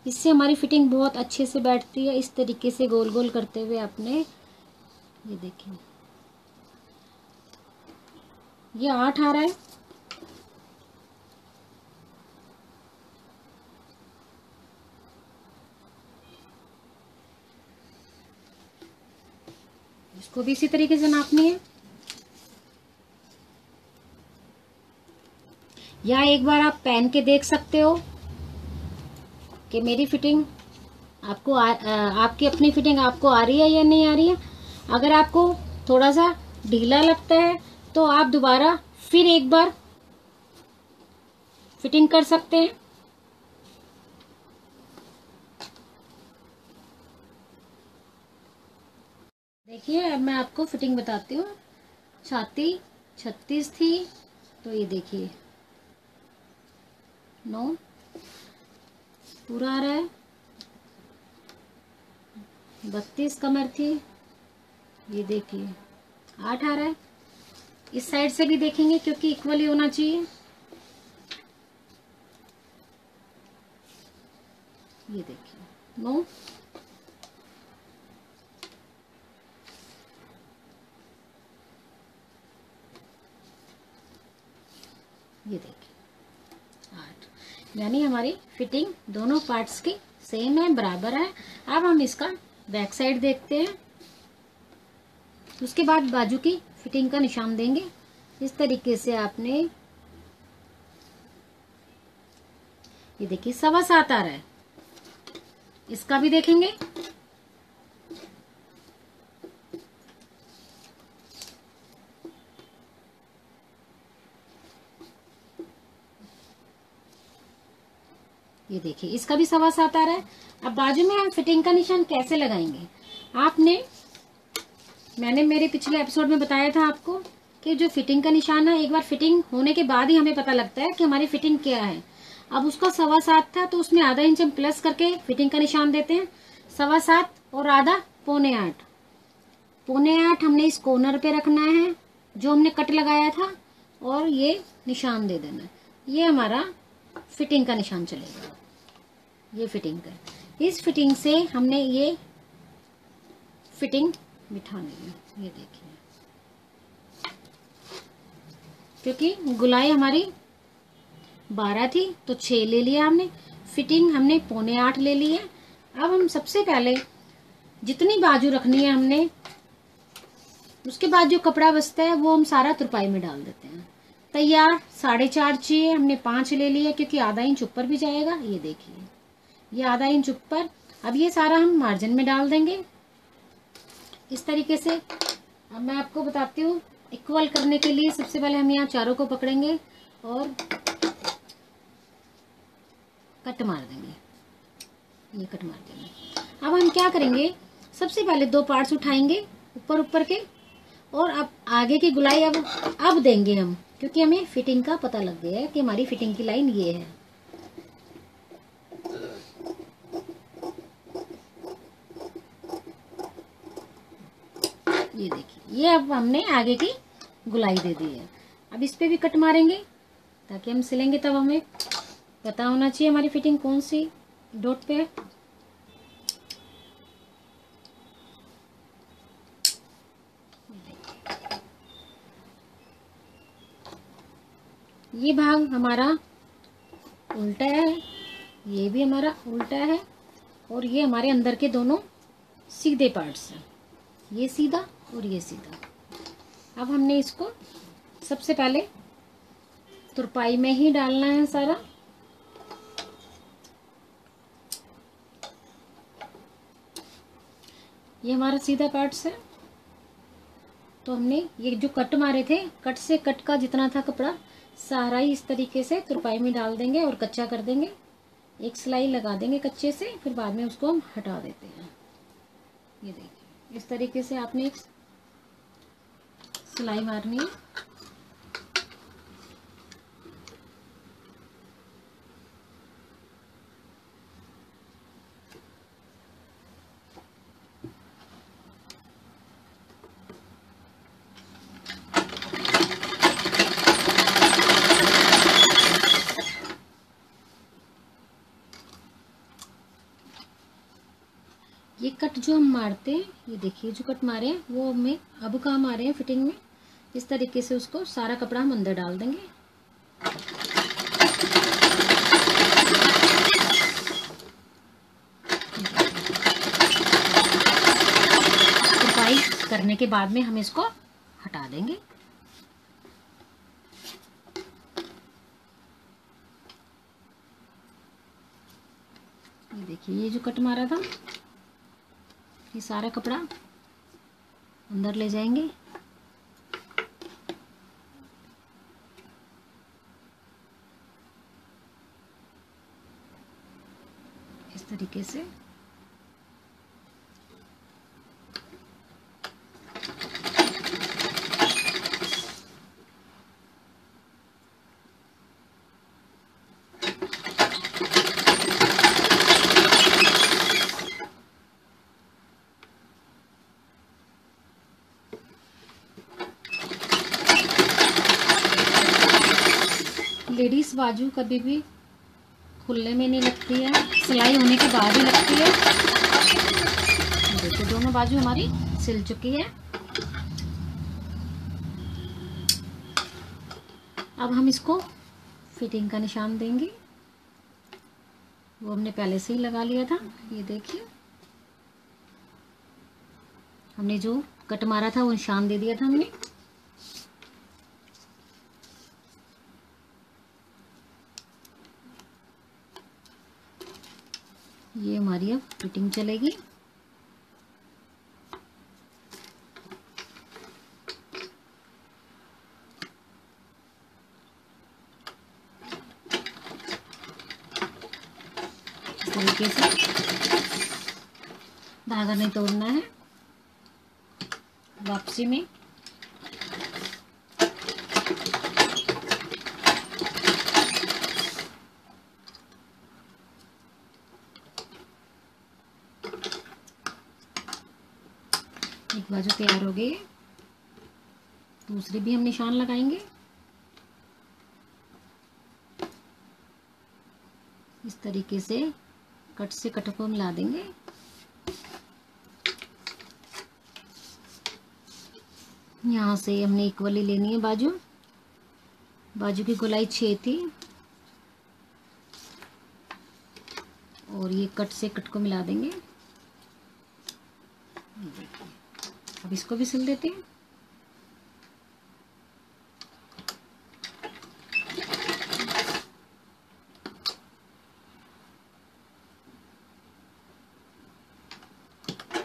इससे हमारी फिटिंग बहुत अच्छे से बैठती है। इस तरीके से गोल गोल करते हुए आपने, ये देखिए ये 8 आ रहा है। इसको भी इसी तरीके से नापनी है। या एक बार आप पहन के देख सकते हो कि मेरी फिटिंग आपको आपकी अपनी फिटिंग आपको आ रही है या नहीं आ रही है। अगर आपको थोड़ा सा ढीला लगता है तो आप दोबारा फिर एक बार फिटिंग कर सकते हैं। देखिए अब मैं आपको फिटिंग बताती हूँ। छाती 36 थी, तो ये देखिए 9 पूरा आ रहा है। 32 कमर थी, ये देखिए 8 आ रहा है। इस साइड से भी देखेंगे क्योंकि इक्वली होना चाहिए। ये देखिए 9, ये देखिए 8, यानी हमारी फिटिंग दोनों पार्ट्स की सेम है, बराबर है। अब हम इसका बैक साइड देखते हैं। उसके बाद बाजू की फिटिंग का निशान देंगे। इस तरीके से आपने, ये देखिए 7.25 आ रहा है। इसका भी देखेंगे। ये देखिए इसका भी 7.25 आ रहा है। अब बाजू में हम फिटिंग का निशान कैसे लगाएंगे, मैंने मेरे पिछले एपिसोड में बताया था आपको कि जो फिटिंग का निशान है, एक बार फिटिंग होने के बाद ही हमें पता लगता है कि हमारी फिटिंग क्या है। अब उसका 7.25 था, तो उसमें आधा इंच हम प्लस करके फिटिंग का निशान देते हैं। 7.25 और आधा 7.25। 7.25 हमने इस कॉर्नर पे रखना है जो हमने कट लगाया था, और ये निशान दे देना। ये हमारा फिटिंग का निशान चलेगा। ये फिटिंग का, इस फिटिंग से हमने ये फिटिंग बिठानी है। ये देखिए, क्योंकि गुलाई हमारी 12 थी तो 6 ले लिया हमने। फिटिंग हमने 7.25 ले ली है। अब हम सबसे पहले जितनी बाजू रखनी है हमने, उसके बाद जो कपड़ा बचता है वो हम सारा तुरपाई में डाल देते हैं। तैयार 4.5 चाहिए, हमने 5 ले लिया क्योंकि आधा इंच ऊपर भी जाएगा। ये देखिए, ये आधा इंच ऊपर। अब ये सारा हम मार्जिन में डाल देंगे इस तरीके से। अब मैं आपको बताती हूँ, इक्वल करने के लिए सबसे पहले हम यहाँ चारों को पकड़ेंगे और कट मार देंगे। ये कट मार देंगे। अब हम क्या करेंगे, सबसे पहले 2 पार्ट्स उठाएंगे ऊपर ऊपर के, और अब आगे की गुलाई अब देंगे हम, क्योंकि हमें फिटिंग का पता लग गया है कि हमारी फिटिंग की लाइन ये है। ये देखिए, ये अब हमने आगे की गुलाई दे दी है। अब इस पे भी कट मारेंगे ताकि हम सिलेंगे तब हमें पता होना चाहिए हमारी फिटिंग कौन सी डॉट पे है। ये भाग हमारा उल्टा है, ये भी हमारा उल्टा है, और ये हमारे अंदर के दोनों सीधे पार्ट्स हैं। ये सीधा और ये सीधा। अब हमने इसको सबसे पहले तुरपाई में ही डालना है सारा। ये हमारा सीधा पार्ट्स है, तो हमने ये जो कट मारे थे, कट से कट का जितना था कपड़ा सारा ही इस तरीके से तुरपाई में डाल देंगे और कच्चा कर देंगे। एक सिलाई लगा देंगे कच्चे से, फिर बाद में उसको हम हटा देते हैं। ये देखिए, इस तरीके से आपने एक सिलाई मारनी है। ये कट जो हम मारते हैं, ये देखिए जो कट मारे हैं वो हमें अब काम आ रहे हैं फिटिंग में। इस तरीके से उसको सारा कपड़ा हम अंदर डाल देंगे। तुरपाई करने के बाद में हम इसको हटा देंगे। ये देखिए, ये जो कट मारा था, ये सारा कपड़ा अंदर ले जाएंगे। इस तरीके से लेडीज बाजू कभी भी खुलने में नहीं लगती है, सिलाई होने के बाद ही लगती है। देखिए दोनों बाजू हमारी सिल चुकी है। अब हम इसको फिटिंग का निशान देंगे, वो हमने पहले से ही लगा लिया था। ये देखिए हमने जो कट मारा था वो निशान दे दिया था हमने। ये हमारी अब फिटिंग चलेगी। इस तरीके से धागा नहीं तोड़ना है। वापसी में एक बाजू तैयार हो गई, दूसरी भी हम निशान लगाएंगे। इस तरीके से कट से कट को मिला देंगे। यहाँ से हमने इक्वली लेनी है बाजू। बाजू की गोलाई 6 थी और ये कट से कट को मिला देंगे। अब इसको भी सिल देते हैं।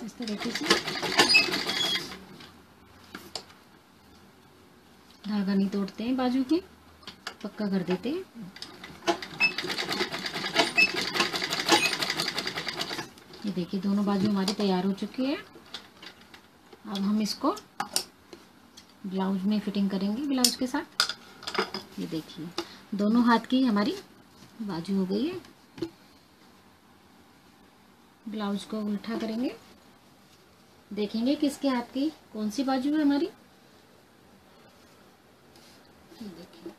इस तरीके से धागा नहीं तोड़ते हैं, बाजू के पक्का कर देते हैं। ये देखिए दोनों बाजू हमारी तैयार हो चुकी है। अब हम इसको ब्लाउज में फिटिंग करेंगे ब्लाउज के साथ। ये देखिए दोनों हाथ की हमारी बाजू हो गई है। ब्लाउज को उल्टा करेंगे, देखेंगे किसके हाथ की कौन सी बाजू है हमारी। देखिए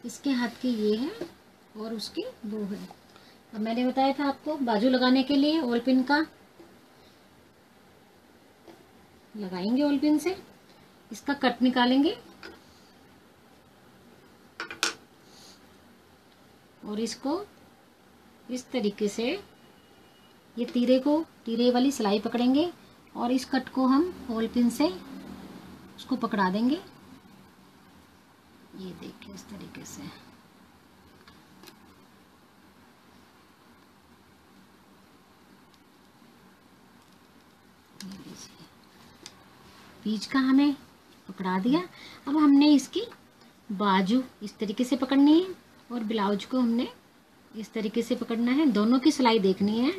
इसके हाथ की ये है और उसकी वो है। अब मैंने बताया था आपको बाजू लगाने के लिए ऑल पिन का लगाएंगे। ऑल पिन से इसका कट निकालेंगे और इसको इस तरीके से ये तीरे वाली सिलाई पकड़ेंगे और इस कट को हम ऑल पिन से उसको पकड़ा देंगे। ये देखिए इस तरीके से। बीच का हमें पकड़ा दिया। अब हमने इसकी बाजू इस तरीके से पकड़नी है और ब्लाउज को हमने इस तरीके से पकड़ना है। दोनों की सिलाई देखनी है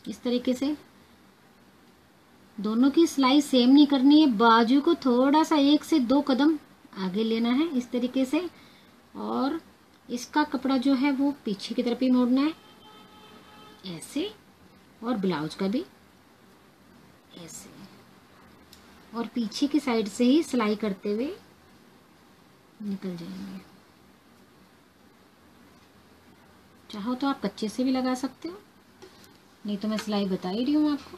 इस तरीके से। दोनों की सिलाई सेम नहीं करनी है, बाजू को थोड़ा सा 1 से 2 कदम आगे लेना है इस तरीके से। और इसका कपड़ा जो है वो पीछे की तरफ ही मोड़ना है ऐसे, और ब्लाउज का भी ऐसे, और पीछे की साइड से ही सिलाई करते हुए निकल जाएंगे। चाहो तो आप कच्चे से भी लगा सकते हो, नहीं तो मैं सिलाई बता ही रही हूँ आपको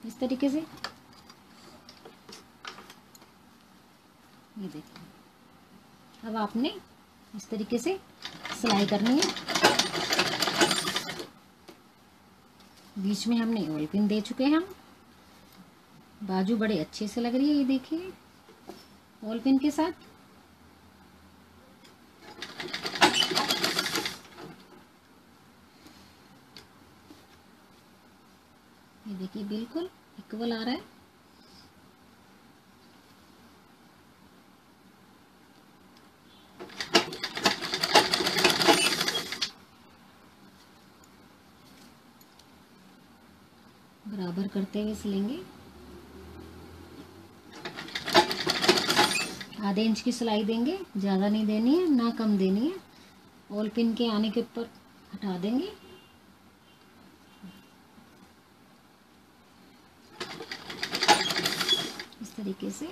इस तरीके से। ये देखिए अब आपने इस तरीके से सिलाई करनी है। बीच में हमने ऑल पिन दे चुके हैं। हम बाजू बड़े अच्छे से लग रही है, ये देखिए ऑल पिन के साथ। ये देखिए बिल्कुल इक्वल आ रहा है। बराबर करते हुए सिलेंगे। आधे इंच की सिलाई देंगे, ज़्यादा नहीं देनी है ना कम देनी है। ऑल पिन के आने के ऊपर हटा देंगे। इस तरीके से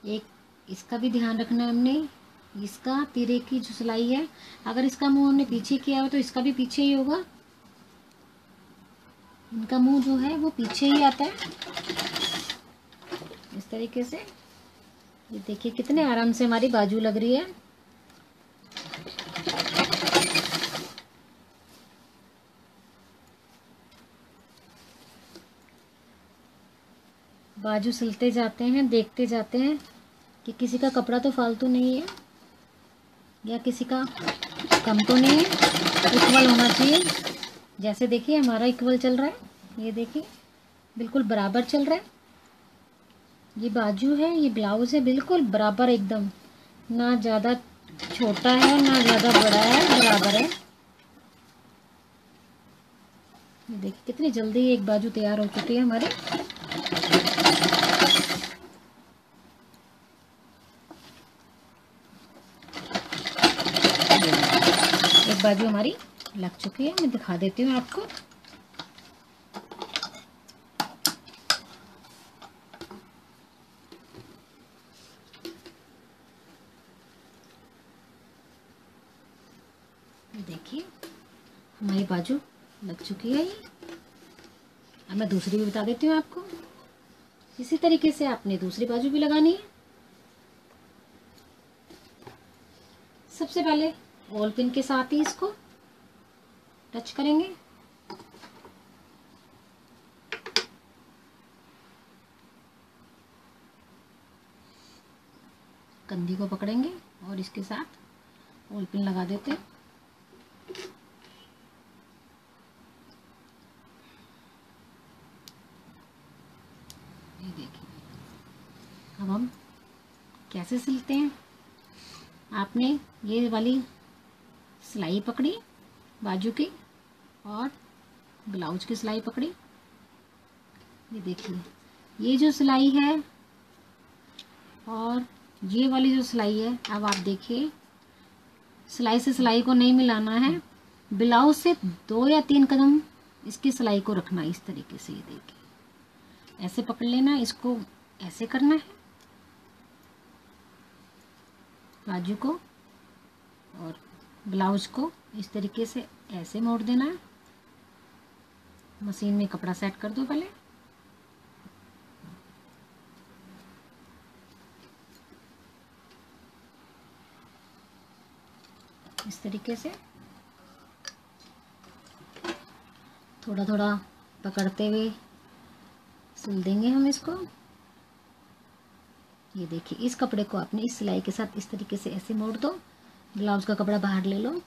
एक इसका भी ध्यान रखना है हमने। इसका तिरे की जो सिलाई है, अगर इसका मुंह हमने पीछे किया हो तो इसका भी पीछे ही होगा। इनका मुंह जो है वो पीछे ही आता है इस तरीके से। ये देखिए कितने आराम से हमारी बाजू लग रही है। बाजू सिलते जाते हैं, देखते जाते हैं कि किसी का कपड़ा तो फालतू नहीं है या किसी का कम तो नहीं है। इक्वल होना चाहिए। जैसे देखिए हमारा इक्वल चल रहा है, ये देखिए बिल्कुल बराबर चल रहा है। ये बाजू है, ये ब्लाउज है, बिल्कुल बराबर एकदम, ना ज़्यादा छोटा है ना ज़्यादा बड़ा है, बराबर है। ये देखिए कितनी जल्दी एक बाजू तैयार हो चुकी है हमारी। एक बाजू हमारी लग चुकी है, मैं दिखा देती हूँ आपको। देखिए हमारी बाजू लग चुकी है ये। अब मैं दूसरी भी बता देती हूँ आपको। इसी तरीके से आपने दूसरी बाजू भी लगानी है। सबसे पहले ऑल पिन के साथ ही इसको टच करेंगे। कंधी को पकड़ेंगे और इसके साथ ऑल पिन लगा देते हैं। ये देखिए अब हम कैसे सिलते हैं। आपने ये वाली सिलाई पकड़ी बाजू की और ब्लाउज की सिलाई पकड़ी। ये देखिए ये जो सिलाई है और ये वाली जो सिलाई है, अब आप देखिए सिलाई से सिलाई को नहीं मिलाना है। ब्लाउज से 2 या 3 कदम इसकी सिलाई को रखना है इस तरीके से। ये देखिए ऐसे पकड़ लेना, इसको ऐसे करना है बाजू को, और ब्लाउज को इस तरीके से ऐसे मोड़ देना है। मशीन में कपड़ा सेट कर दो पहले। इस तरीके से थोड़ा थोड़ा पकड़ते हुए सिल देंगे हम इसको। ये देखिए इस कपड़े को आपने इस सिलाई के साथ इस तरीके से ऐसे मोड़ दो। ब्लाउज का कपड़ा बाहर ले लो।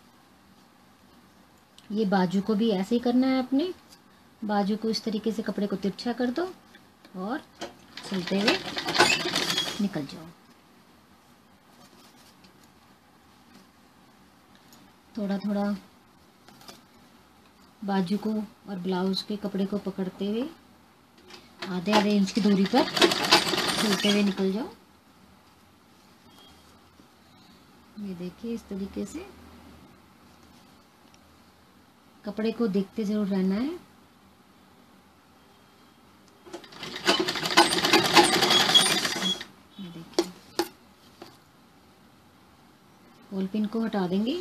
ये बाजू को भी ऐसे ही करना है आपने। बाजू को इस तरीके से कपड़े को तिरछा कर दो और सिलते हुए निकल जाओ। थोड़ा थोड़ा बाजू को और ब्लाउज के कपड़े को पकड़ते हुए आधे आधे इंच की दूरी पर सिलते हुए निकल जाओ। ये देखिए इस तरीके से कपड़े को देखते जरूर रहना है। ये देखिए बॉल पिन को हटा देंगे।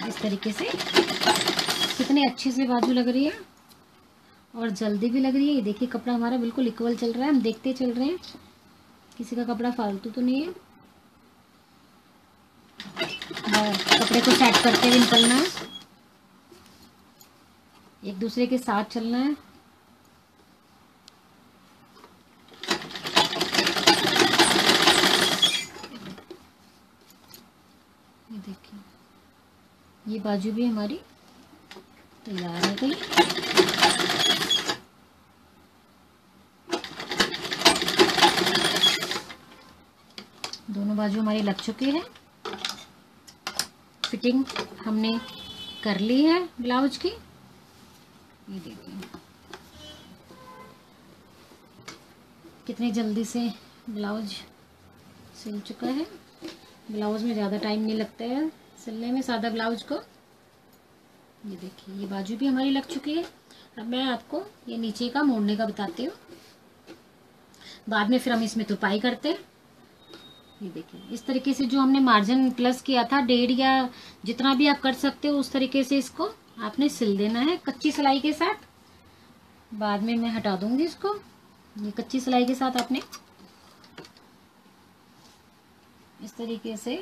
इस तरीके से कितने अच्छे से बाजू लग रही है और जल्दी भी लग रही है। ये देखिए कपड़ा हमारा बिल्कुल इक्वल चल रहा है, हम देखते चल रहे हैं किसी का कपड़ा फालतू तो नहीं है। कपड़े को सेट करते हुए निकलना है, एक दूसरे के साथ चलना है। ये देखिए ये बाजू भी हमारी तैयार हो गई। दोनों बाजू हमारी लग चुकी है। फिटिंग हमने कर ली है ब्लाउज की। ये देखिए कितनी जल्दी से ब्लाउज सिल चुका है। ब्लाउज में ज़्यादा टाइम नहीं लगता है सिलने में, सादा ब्लाउज को। ये देखिए ये बाजू भी हमारी लग चुकी है। अब मैं आपको ये नीचे का मोड़ने का बताती हूँ, बाद में फिर हम इसमें तुरपाई करते हैं। ये देखिए इस तरीके से जो हमने मार्जिन प्लस किया था 1.5 या जितना भी आप कर सकते हो उस तरीके से इसको आपने सिल देना है कच्ची सिलाई के साथ। बाद में मैं हटा दूंगी इसको। ये कच्ची सिलाई के साथ आपने इस तरीके से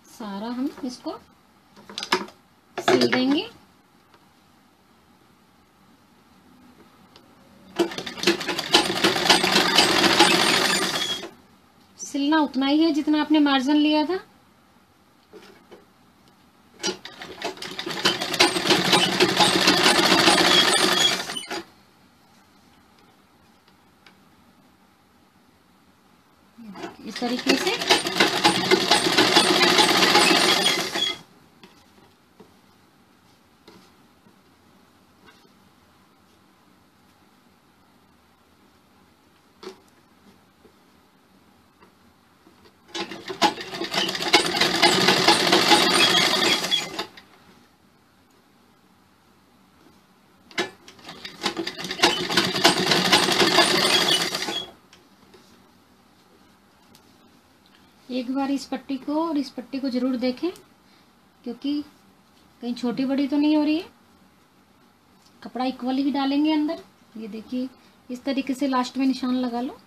सारा हम इसको सिल देंगे। सिलना उतना ही है जितना आपने मार्जिन लिया था। इस तरीके से एक बार इस पट्टी को और इस पट्टी को जरूर देखें, क्योंकि कहीं छोटी बड़ी तो नहीं हो रही है। कपड़ा इक्वल ही डालेंगे अंदर। ये देखिए इस तरीके से लास्ट में निशान लगा लो,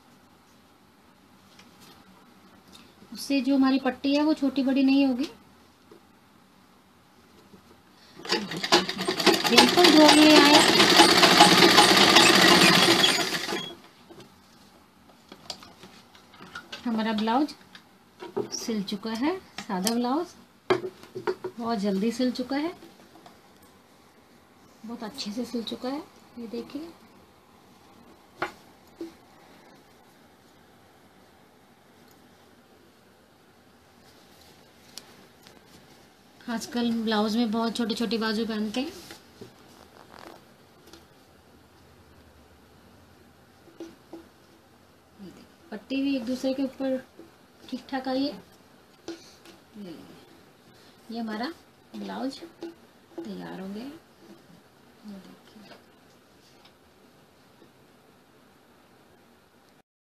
उससे जो हमारी पट्टी है वो छोटी बड़ी नहीं होगी। बिल्कुल जोड़ में आया। हमारा ब्लाउज सिल चुका है, सादा ब्लाउज बहुत जल्दी सिल चुका है, बहुत अच्छे से सिल चुका है। ये देखिए आजकल ब्लाउज में बहुत छोटी छोटी बाजू पहनते हैं। पट्टी भी एक दूसरे के ऊपर ठीक ठाक आई है। ये हमारा ब्लाउज तैयार हो गया।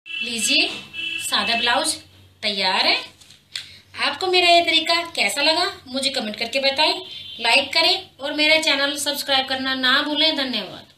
लीजिए सादा ब्लाउज तैयार है। आपको मेरा ये तरीका कैसा लगा मुझे कमेंट करके बताएं, लाइक करें और मेरा चैनल सब्सक्राइब करना ना भूलें। धन्यवाद।